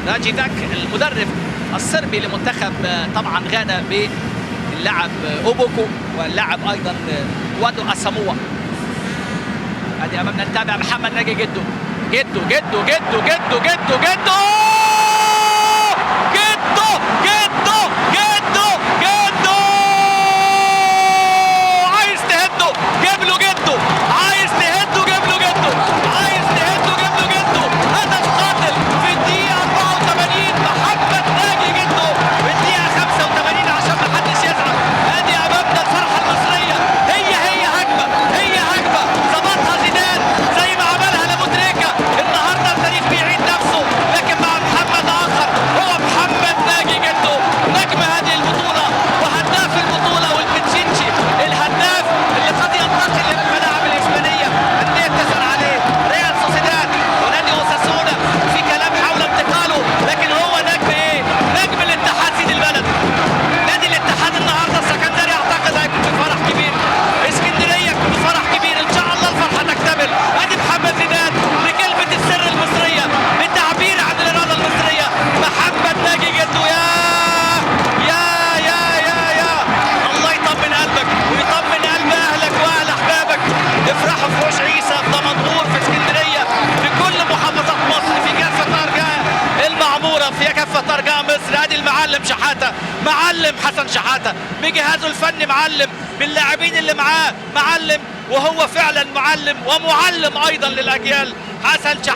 راجي داك المدرب الصربي لمنتخب طبعا غانا باللاعب اوبوكو واللاعب ايضا وادو اساموا. ادي امامنا نتابع محمد ناجي جدو جدو جدو جدو جدو جدو جدو جدو جدو جدو جدو عايز تهده جاب له جدو، عايز تهده جاب له جدو، عايز تهده جاب له جدو. هدف قاتل في الدقيقة 84 محمد ناجي جدو في الدقيقة 85 عشان ما حدش يزعل. ادي امامنا الفرحة المصرية، هي هجمة، هي هجمة ظبطها زيدان زي ما عملها لابو تريكة. النهارده التاريخ بيعيد نفسه لكن مع محمد اخر، هو محمد ناجي جدو نجم هذه البطولة وهداف البطولة والبتشينشي الهداف اللي قد ينتقل للملاعب الاسبانية. اندية تسأل عليه ريال سوسيداد ونادي اوساسونا، في كلام حول انتقاله، لكن هو نجم ايه؟ نجم الاتحاد سيد البلد. نادي الاتحاد النهارده السكندري اعتقد هيكون في فرح كبير، اسكندرية يكون في فرح كبير، ان شاء الله الفرحة تكتمل. ادي محمد زيدان بكلمة السر المصرية بالتعبير عن الإرادة المصرية. محمد ناجي جدو يا الله يطمن قلبك ويطمن قلب اهلك واهل احبابك. افرحوا في وش عيسى في دمنهور في اسكندرية في كل محافظات مصر في كافة ارجاء المعمورة في كافة ارجاء مصر. ادي المعلم شحاتة، معلم حسن شحاتة بجهازه الفني، معلم باللاعبين اللي معاه، معلم وهو فعلا معلم ومعلم ايضا للاجيال. حسن شحاتة